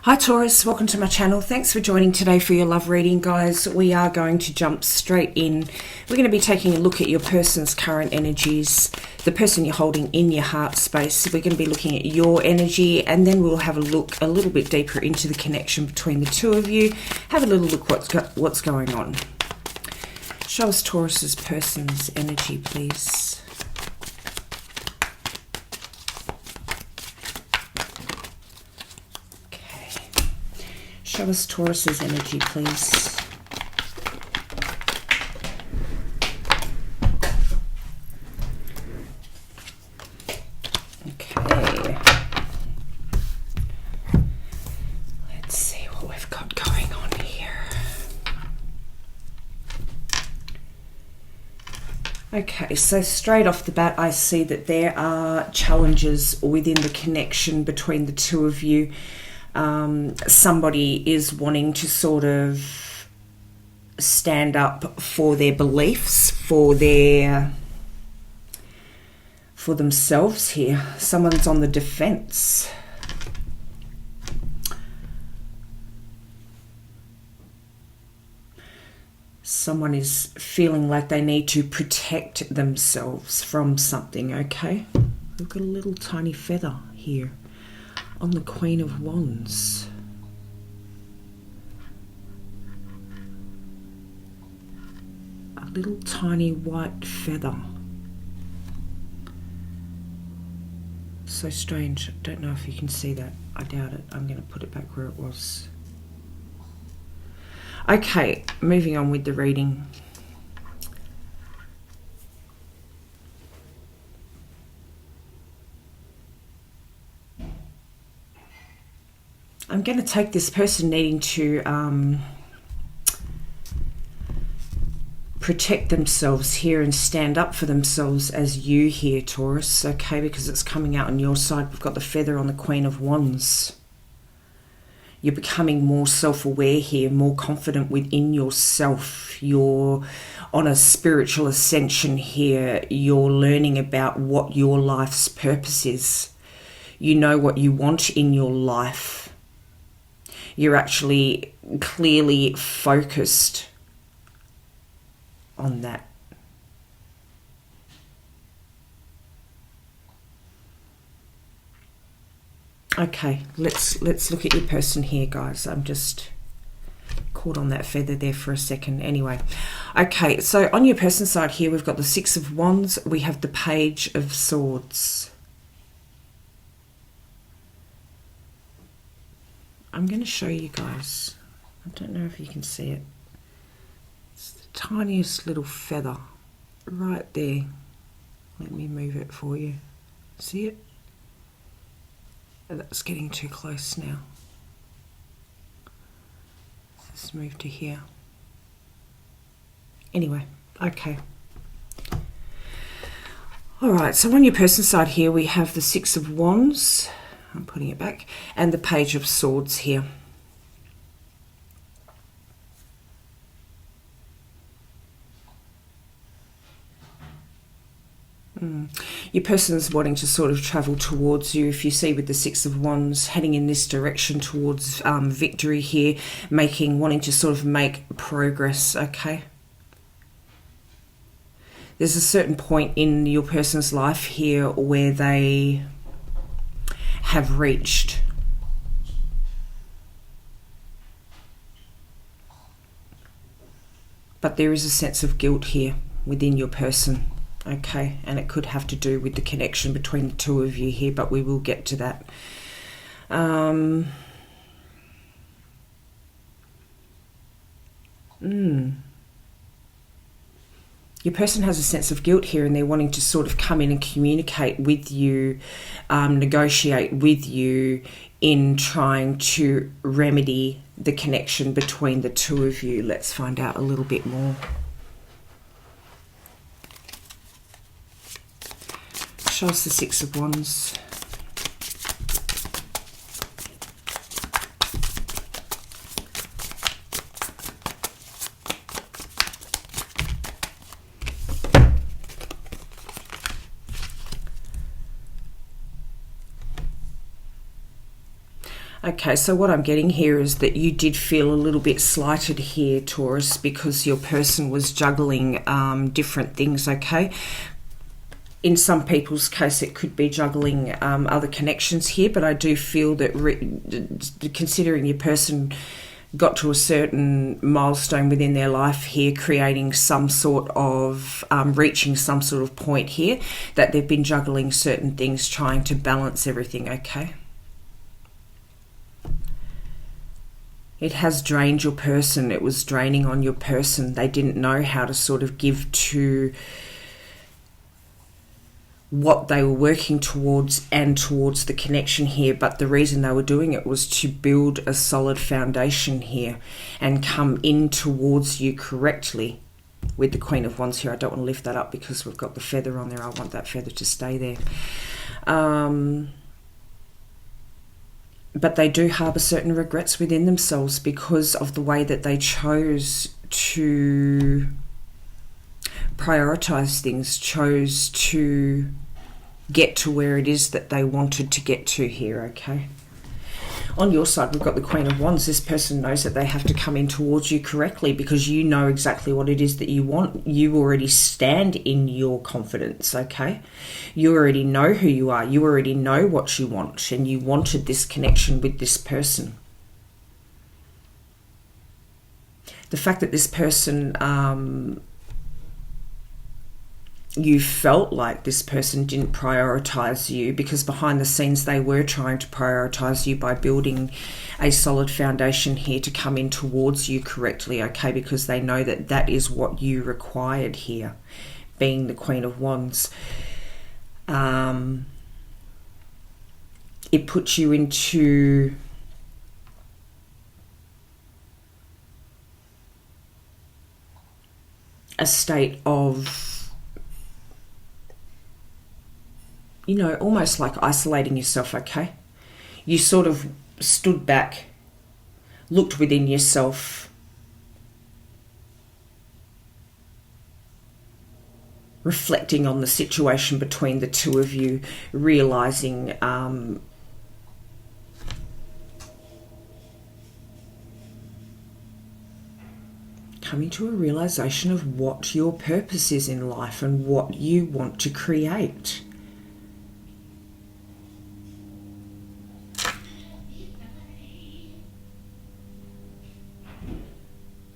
Hi Taurus, welcome to my channel. Thanks for joining today for your love reading, guys. We are going to jump straight in. We're going to be taking a look at your person's current energies, the person you're holding in your heart space. We're going to be looking at your energy, and then we'll have a look a little bit deeper into the connection between the two of you. Have a little look what's going on. Show us Taurus's person's energy, please. Show us Taurus's energy, please. Okay. Let's see what we've got going on here. Okay, so straight off the bat, I see that there are challenges within the connection between the two of you. Somebody is wanting to sort of stand up for their beliefs, for themselves here. Someone's on the defense. Someone is feeling like they need to protect themselves from something, okay? We've got a little tiny feather here on the Queen of Wands. A little tiny white feather. So strange. I don't know if you can see that. I doubt it. I'm going to put it back where it was. Okay, moving on with the reading. I'm going to take this person needing to protect themselves here and stand up for themselves as you here, Taurus, okay, because it's coming out on your side. We've got the feather on the Queen of Wands. You're becoming more self-aware here, more confident within yourself. You're on a spiritual ascension here. You're learning about what your life's purpose is. You know what you want in your life. You're actually clearly focused on that. Okay, let's look at your person here, guys. I'm just caught on that feather there for a second. Anyway, okay, so on your person side here, we've got the Six of Wands. We have the Page of Swords. I'm going to show you guys. I don't know if you can see it. It's the tiniest little feather right there. Let me move it for you. See it? That's getting too close now. Let's move to here. Anyway, okay. Alright, so on your person side here we have the Six of Wands. I'm putting it back. And the Page of Swords here. Your person is wanting to sort of travel towards you. If you see with the Six of Wands heading in this direction towards victory here, wanting to sort of make progress, okay? There's a certain point in your person's life here where they have reached. But there is a sense of guilt here within your person. Okay, and it could have to do with the connection between the two of you here, but we will get to that. Your person has a sense of guilt here, and they're wanting to sort of come in and communicate with you, negotiate with you in trying to remedy the connection between the two of you. Let's find out a little bit more. Show us the Six of Wands. Okay, so what I'm getting here is that you did feel a little bit slighted here, Taurus, because your person was juggling different things, okay? In some people's case, it could be juggling other connections here, but I do feel that considering your person got to a certain milestone within their life here, creating some sort of, reaching some sort of point here, that they've been juggling certain things, trying to balance everything, okay? It has drained your person. It was draining on your person. They didn't know how to sort of give to what they were working towards and towards the connection here, but the reason they were doing it was to build a solid foundation here and come in towards you correctly with the Queen of Wands here. I don't want to lift that up because we've got the feather on there. I want that feather to stay there. But they do harbour certain regrets within themselves because of the way that they chose to prioritise things, chose to get to where it is that they wanted to get to here, okay? On your side, we've got the Queen of Wands. This person knows that they have to come in towards you correctly because you know exactly what it is that you want. You already stand in your confidence, okay? You already know who you are. You already know what you want, and you wanted this connection with this person. The fact that this person, you felt like this person didn't prioritize you, because behind the scenes they were trying to prioritize you by building a solid foundation here to come in towards you correctly, okay? Because they know that that is what you required here, being the Queen of Wands. It puts you into a state of, you know, almost like isolating yourself, okay? You sort of stood back, looked within yourself, reflecting on the situation between the two of you, realising coming to a realisation of what your purpose is in life and what you want to create.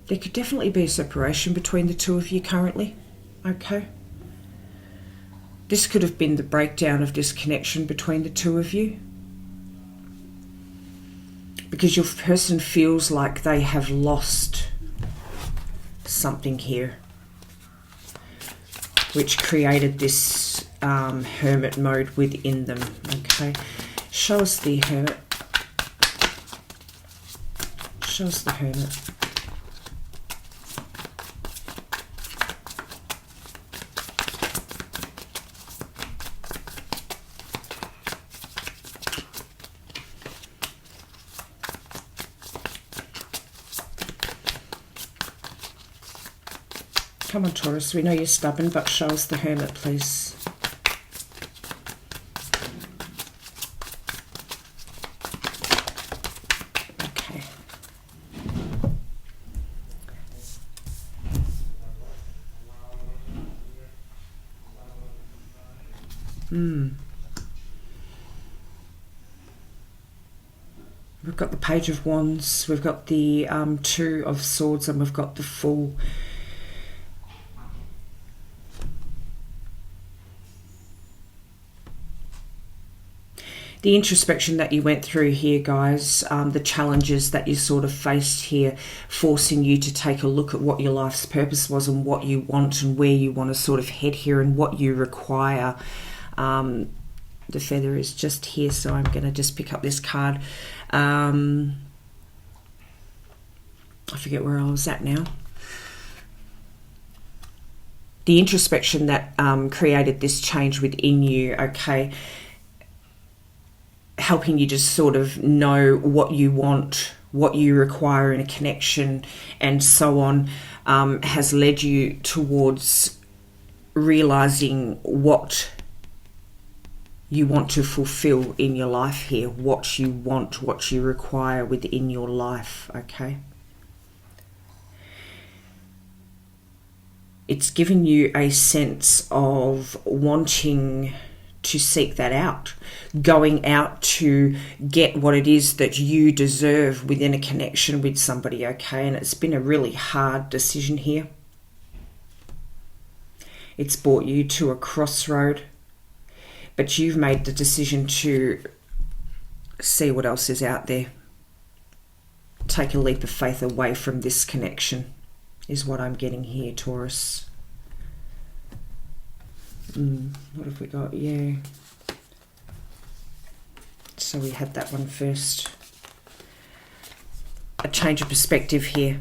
There could definitely be a separation between the two of you currently, okay? This could have been the breakdown of disconnection between the two of you, because your person feels like they have lost something here, which created this hermit mode within them, okay? Show us the hermit. Show us the hermit. Come on, Taurus, we know you're stubborn, but show us the hermit, please. Okay. We've got the Page of Wands, we've got the Two of Swords, and we've got the Fool. The introspection that you went through here, guys, the challenges that you sort of faced here, forcing you to take a look at what your life's purpose was and what you want and where you want to sort of head here and what you require. The feather is just here, so I'm going to just pick up this card. I forget where I was at now. The introspection that created this change within you, okay, helping you just sort of know what you want, what you require in a connection, and so on, has led you towards realizing what you want to fulfill in your life here, what you want, what you require within your life, okay? It's given you a sense of wanting to seek that out, going out to get what it is that you deserve within a connection with somebody, okay? And it's been a really hard decision here. It's brought you to a crossroad, but you've made the decision to see what else is out there. Take a leap of faith away from this connection, is what I'm getting here, Taurus. What have we got? Yeah. So we had that one first. A change of perspective here.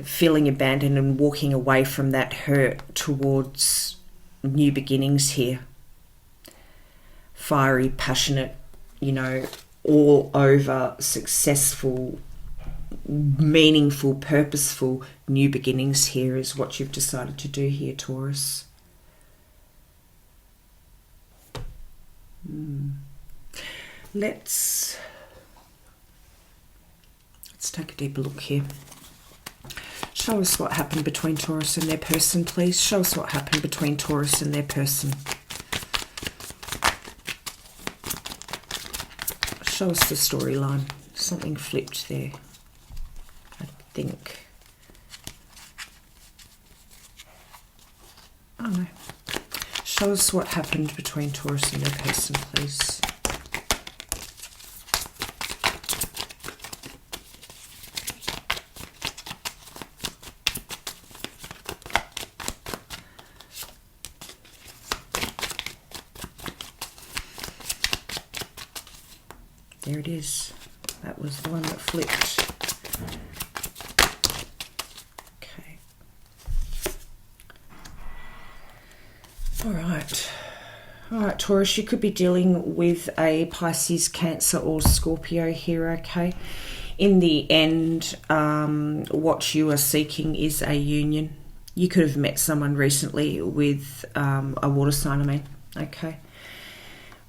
Feeling abandoned and walking away from that hurt towards new beginnings here. Fiery, passionate, you know, all over successful, meaningful, purposeful new beginnings here is what you've decided to do here, Taurus. Let's take a deeper look here. Show us what happened between Taurus and their person, please. Show us what happened between Taurus and their person. Show us the storyline. Something flipped there, I think. Oh no. Show us what happened between Taurus and their person, please. There it is. That was the one that flipped. Okay. All right. All right, Taurus, you could be dealing with a Pisces, Cancer or Scorpio here, okay? In the end, what you are seeking is a union. You could have met someone recently with a water sign, okay?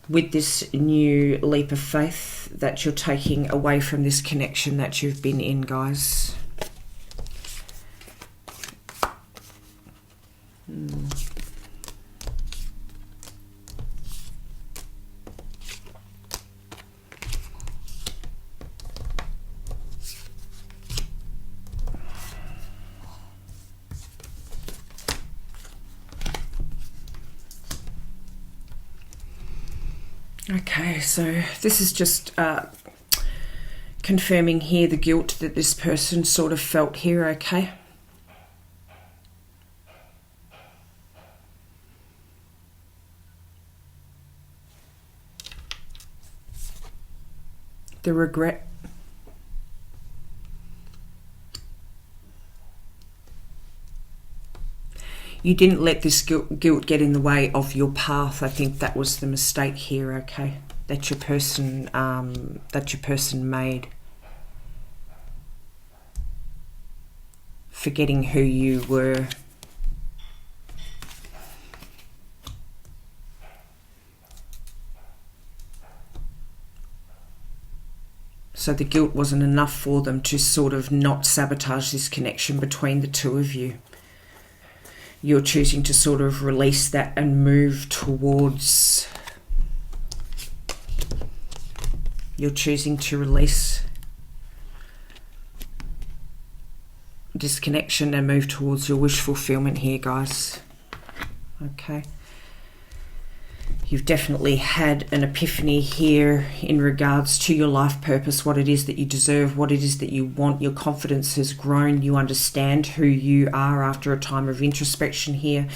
With this new leap of faith that you're taking away from this connection that you've been in, guys. Okay, so this is just confirming here the guilt that this person sort of felt here, okay? The regret. You didn't let this guilt get in the way of your path. I think that was the mistake here, okay? That your person made. Forgetting who you were. So the guilt wasn't enough for them to sort of not sabotage this connection between the two of you. You're choosing to sort of release that and move towards... You're choosing to release disconnection and move towards your wish fulfillment here, guys. Okay. You've definitely had an epiphany here in regards to your life purpose, what it is that you deserve, what it is that you want. Your confidence has grown. You understand who you are after a time of introspection here.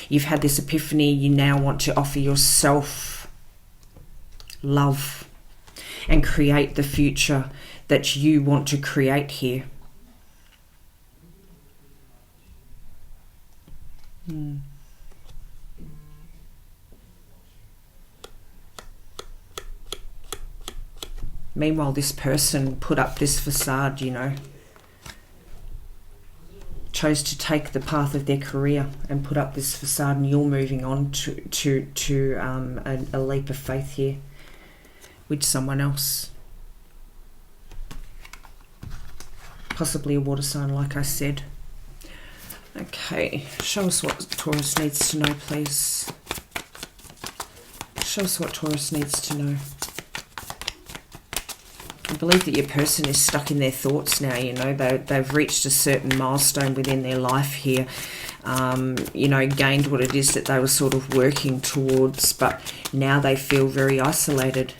You've had this epiphany. You now want to offer yourself love and create the future that you want to create here. Meanwhile, this person put up this facade, you know. chose to take the path of their career and put up this facade, and you're moving on to a leap of faith here with someone else. Possibly a water sign, like I said. Okay, show us what Taurus needs to know, please. Show us what Taurus needs to know. I believe that your person is stuck in their thoughts now, you know. They've reached a certain milestone within their life here. You know, gained what it is that they were sort of working towards, but now they feel very isolated,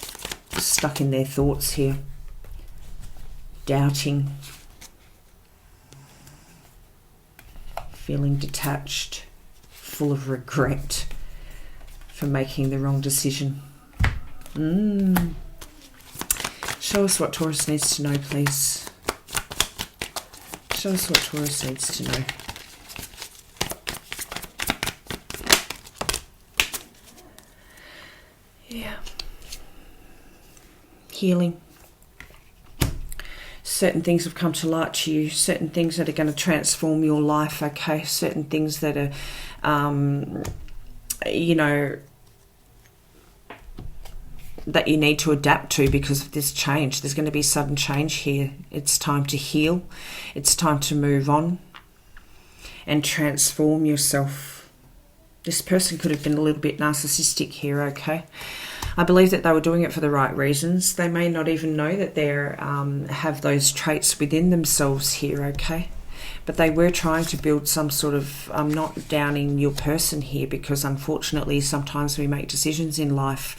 stuck in their thoughts here. Doubting. Feeling detached, full of regret for making the wrong decision. Show us what Taurus needs to know, please. Show us what Taurus needs to know. Yeah. Healing. Certain things have come to light to you, certain things that are going to transform your life, okay? Certain things that are, you know, that you need to adapt to because of this change. There's going to be sudden change here. It's time to heal. It's time to move on and transform yourself. This person could have been a little bit narcissistic here, okay? I believe that they were doing it for the right reasons. They may not even know that they have those traits within themselves here, okay? But they were trying to build some sort of, I'm not downing your person here, because unfortunately sometimes we make decisions in life.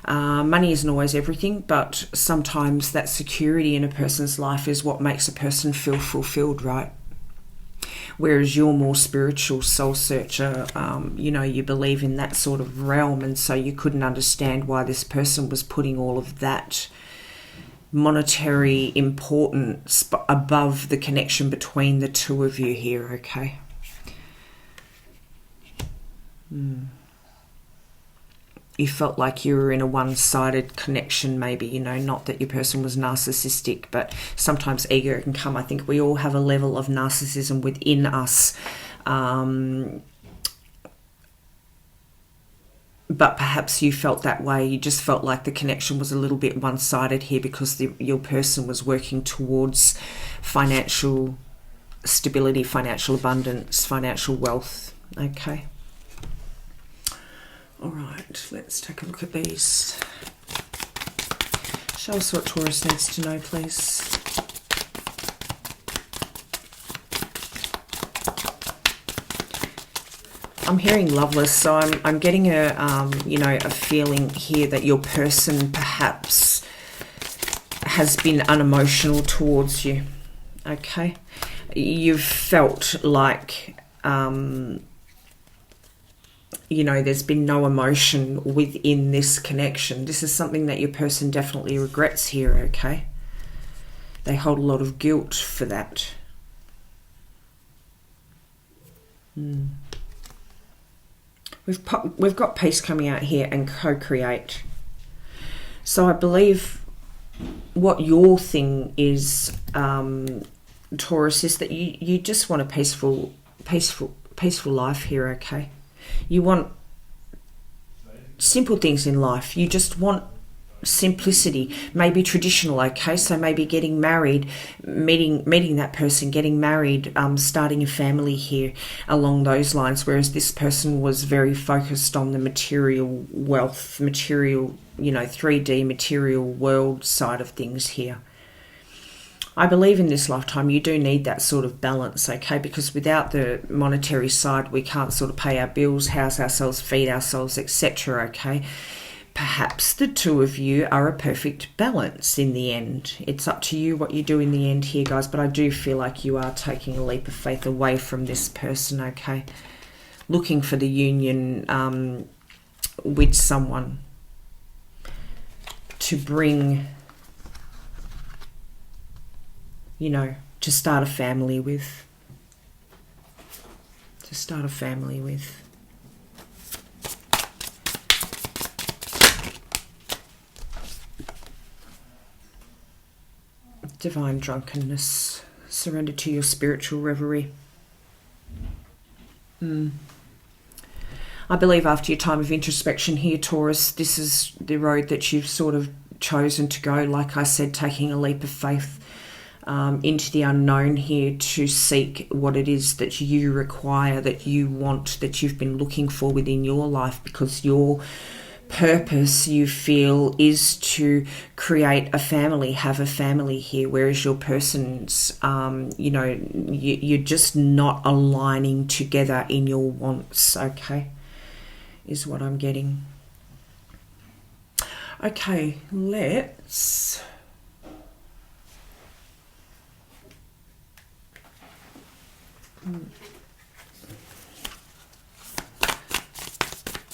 Money isn't always everything, but sometimes that security in a person's life is what makes a person feel fulfilled, right? Whereas you're more spiritual, soul searcher, you know, you believe in that sort of realm, and so you couldn't understand why this person was putting all of that monetary importance above the connection between the two of you here, okay? You felt like you were in a one-sided connection, maybe, you know, not that your person was narcissistic, but sometimes ego can come. I think we all have a level of narcissism within us. But perhaps you felt that way. You just felt like the connection was a little bit one-sided here because your person was working towards financial stability, financial abundance, financial wealth, okay? All right, let's take a look at these. Show us what Taurus needs to know, please. I'm hearing loveless, so I'm getting a you know, a feeling here that your person perhaps has been unemotional towards you. Okay, you've felt like you know, there's been no emotion within this connection. This is something that your person definitely regrets here, okay? They hold a lot of guilt for that. We've got peace coming out here and co-create. So I believe what your thing is, Taurus, is that you just want a peaceful life here, okay? You want simple things in life. You just want simplicity, maybe traditional, okay? So maybe getting married, meeting that person, getting married, starting a family here along those lines, whereas this person was very focused on the material wealth, material, you know, 3D material world side of things here. I believe in this lifetime you do need that sort of balance, okay? Because without the monetary side, we can't sort of pay our bills, house ourselves, feed ourselves, etc., okay? Perhaps the two of you are a perfect balance in the end. It's up to you what you do in the end here, guys, but I do feel like you are taking a leap of faith away from this person, okay? Looking for the union with someone to bring, you know, to start a family with. To start a family with. Divine drunkenness. Surrender to your spiritual reverie. I believe after your time of introspection here, Taurus, this is the road that you've sort of chosen to go. Like I said, taking a leap of faith into the unknown here to seek what it is that you require, that you want, that you've been looking for within your life, because your purpose, you feel, is to create a family, have a family here, whereas your person's, you're just not aligning together in your wants, okay, is what I'm getting. Okay, let's...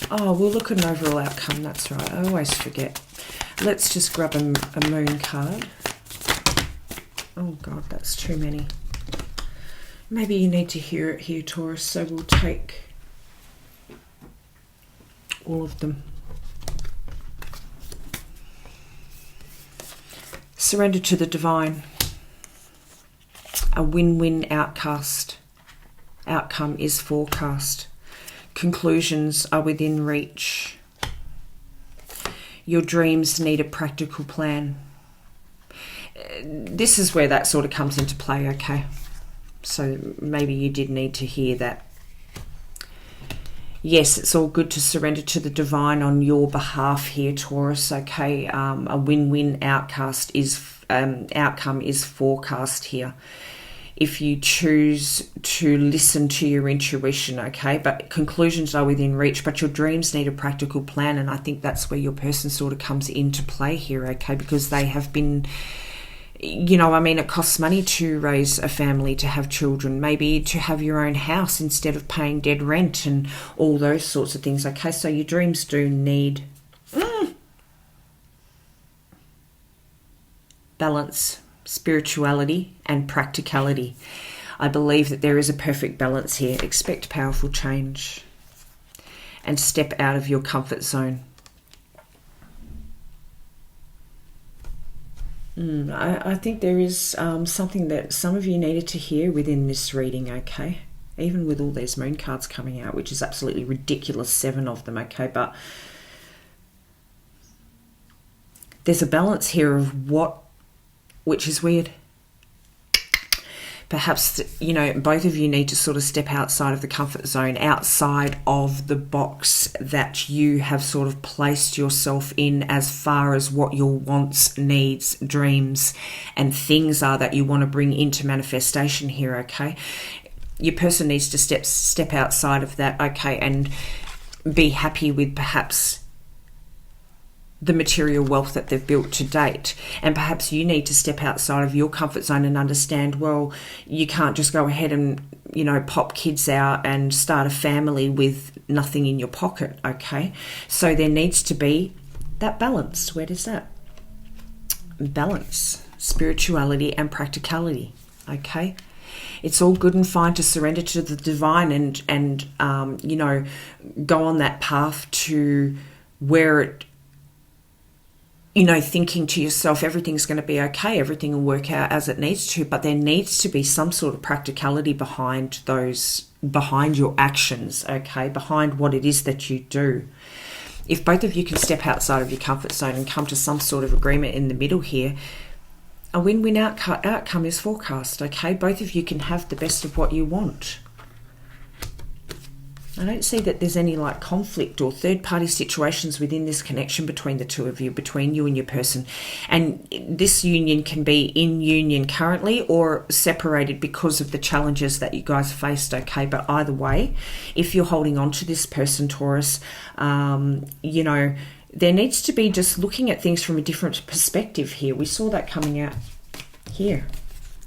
Oh, we'll look at an overall outcome, that's right. I always forget. Let's just grab a moon card. Oh, God, that's too many. Maybe you need to hear it here, Taurus, so we'll take all of them. Surrender to the divine. A win-win outcome is forecast. Conclusions are within reach. Your dreams need a practical plan. This is where that sort of comes into play, okay? So maybe you did need to hear that. Yes, it's all good to surrender to the divine on your behalf here, Taurus, okay? A win-win outcome is forecast here, if you choose to listen to your intuition, okay? But conclusions are within reach, but your dreams need a practical plan, and I think that's where your person sort of comes into play here, okay? Because they have been, it costs money to raise a family, to have children, maybe to have your own house instead of paying dead rent and all those sorts of things, okay? So your dreams do need balance, spirituality and practicality. I believe that there is a perfect balance here. Expect powerful change and step out of your comfort zone. I think there is something that some of you needed to hear within this reading, okay? Even with all these moon cards coming out, which is absolutely ridiculous, 7 of them, okay? But there's a balance here of which is weird. Perhaps, both of you need to sort of step outside of the comfort zone, outside of the box that you have sort of placed yourself in as far as what your wants, needs, dreams, and things are that you want to bring into manifestation here, okay? Your person needs to step outside of that, okay, and be happy with perhaps the material wealth that they've built to date. And perhaps you need to step outside of your comfort zone and understand, well, you can't just go ahead and, pop kids out and start a family with nothing in your pocket, okay? So there needs to be that balance. Where does that? Balance, spirituality and practicality, okay? It's all good and fine to surrender to the divine and go on that path to where it, thinking to yourself, everything's going to be okay, everything will work out as it needs to, but there needs to be some sort of practicality behind your actions, okay, behind what it is that you do. If both of you can step outside of your comfort zone and come to some sort of agreement in the middle here, a win-win outcome is forecast, okay? Both of you can have the best of what you want. I don't see that there's any conflict or third-party situations within this connection between the two of you, between you and your person. And this union can be in union currently or separated because of the challenges that you guys faced, okay? But either way, if you're holding on to this person, Taurus, there needs to be just looking at things from a different perspective here. We saw that coming out here.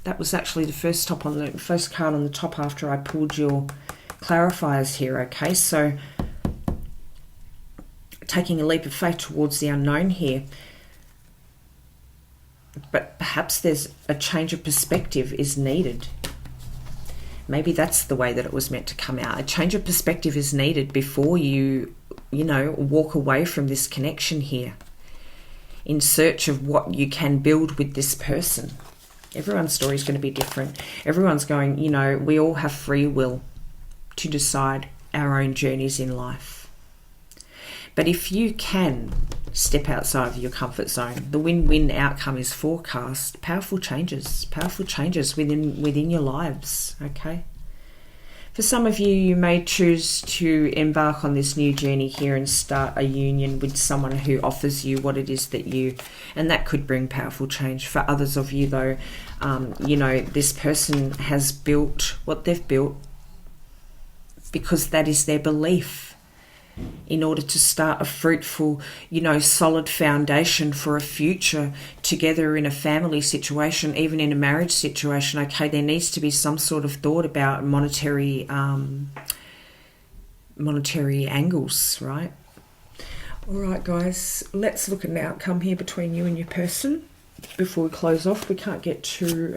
That was actually the first card on the top after I pulled your clarifiers here, okay? So taking a leap of faith towards the unknown here, but perhaps there's a change of perspective is needed. Maybe that's the way that it was meant to come out. A change of perspective is needed before you walk away from this connection here in search of what you can build with this person. Everyone's story is going to be different. Everyone's going, we all have free will. to decide our own journeys in life. But if you can step outside of your comfort zone, the win-win outcome is forecast. Powerful changes within your lives, okay? For some of you, you may choose to embark on this new journey here and start a union with someone who offers you what it is that you, and that could bring powerful change. For others of you though, you know, this person has built what they've built because that is their belief, in order to start a fruitful, you know, solid foundation for a future together in a family situation, even in a marriage situation. Okay, there needs to be some sort of thought about monetary angles, right? All right, guys, let's look at an outcome here between you and your person before we close off. We can't get too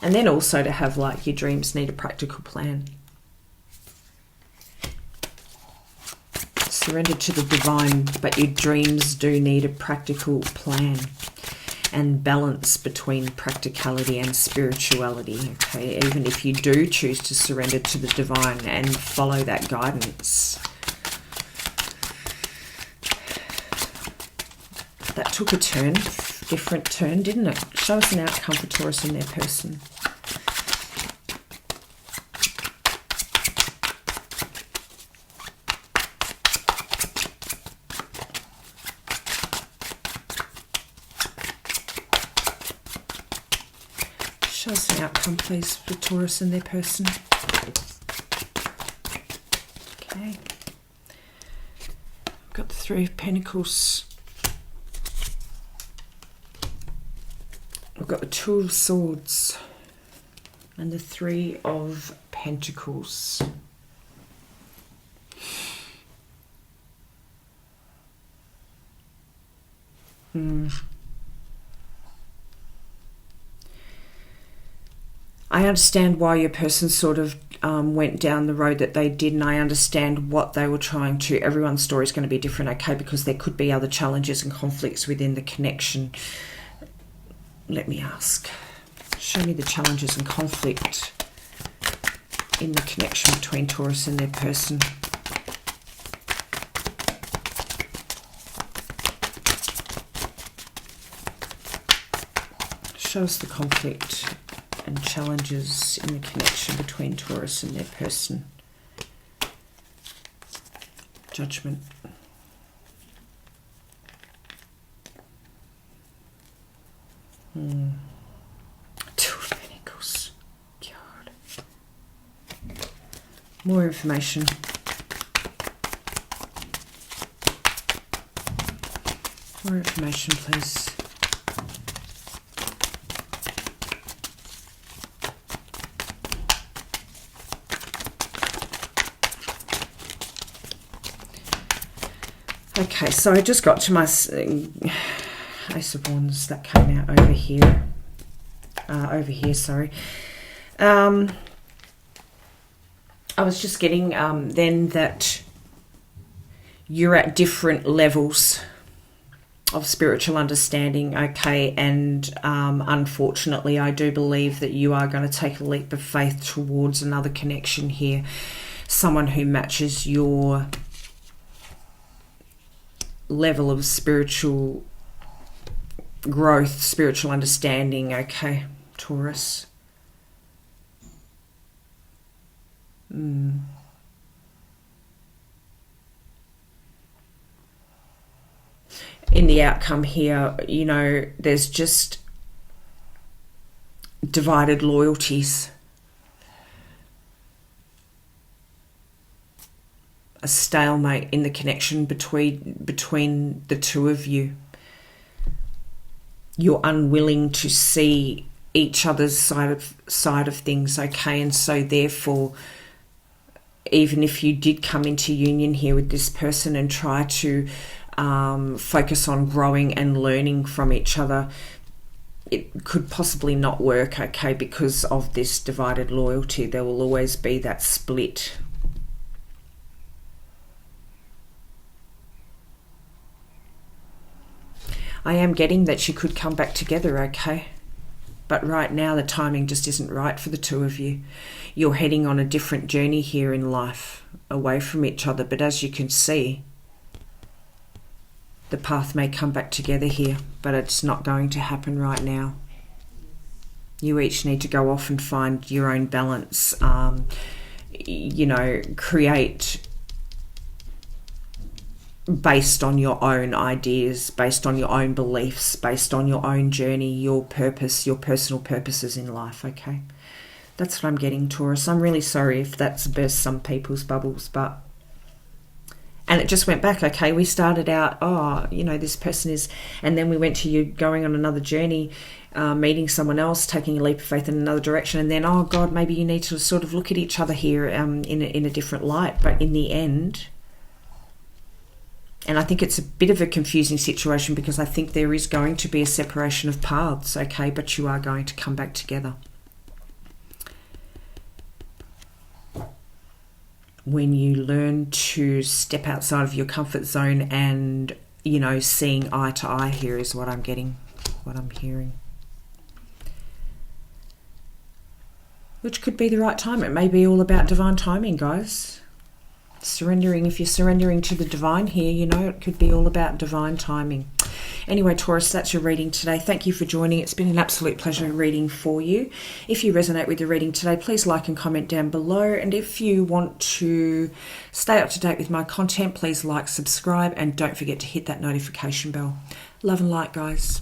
and then also to have, like, your dreams need a practical plan. Surrender to the divine, but your dreams do need a practical plan and balance between practicality and spirituality, okay? Even if you do choose to surrender to the divine and follow that guidance. That took a turn, different turn, didn't it? Show us an outcome for Taurus and their person. Show us an outcome, please, for Taurus and their person. Okay. I've got the Three of Pentacles. I've got the Two of Swords and the Three of Pentacles. I understand why your person sort of went down the road that they did, and I understand what they were trying to. Everyone's story is going to be different, okay, because there could be other challenges and conflicts within the connection. Let me ask. Show me the challenges and conflict in the connection between Taurus and their person. Show us the conflict and challenges in the connection between Taurus and their person. Judgment. Two of Pentacles. God. More information. More information, please. Okay, so I just got to my Ace of Wands that came out over here. Sorry. I was just getting then that you're at different levels of spiritual understanding, okay, and unfortunately I do believe that you are going to take a leap of faith towards another connection here, someone who matches your level of spiritual growth, spiritual understanding, okay, Taurus. In the outcome here, you know, there's just divided loyalties. A stalemate in the connection between the two of you. You're unwilling to see each other's side of things, okay, and so therefore, even if you did come into union here with this person and try to focus on growing and learning from each other, it could possibly not work, okay, because of this divided loyalty. There will always be that split. I am getting that you could come back together, okay? But right now, the timing just isn't right for the two of you. You're heading on a different journey here in life, away from each other. But as you can see, the path may come back together here, but it's not going to happen right now. You each need to go off and find your own balance, create based on your own ideas, based on your own beliefs, based on your own journey, your purpose, your personal purposes in life, okay? That's what I'm getting, Taurus. I'm really sorry if that's burst some people's bubbles, but... And it just went back, okay? We started out, this person is... And then we went to you going on another journey, meeting someone else, taking a leap of faith in another direction, and then, oh, God, maybe you need to sort of look at each other here in a different light. But in the end... And I think it's a bit of a confusing situation because I think there is going to be a separation of paths, okay? But you are going to come back together. When you learn to step outside of your comfort zone and, seeing eye to eye here is what I'm getting, what I'm hearing. Which could be the right time. It may be all about divine timing, guys. Surrendering, if you're surrendering to the divine here, it could be all about divine timing. Anyway, Taurus, that's your reading today. Thank you for joining. It's been an absolute pleasure reading for you. If you resonate with the reading today, please like and comment down below. And if you want to stay up to date with my content, please like, subscribe, and don't forget to hit that notification bell. Love and light, guys.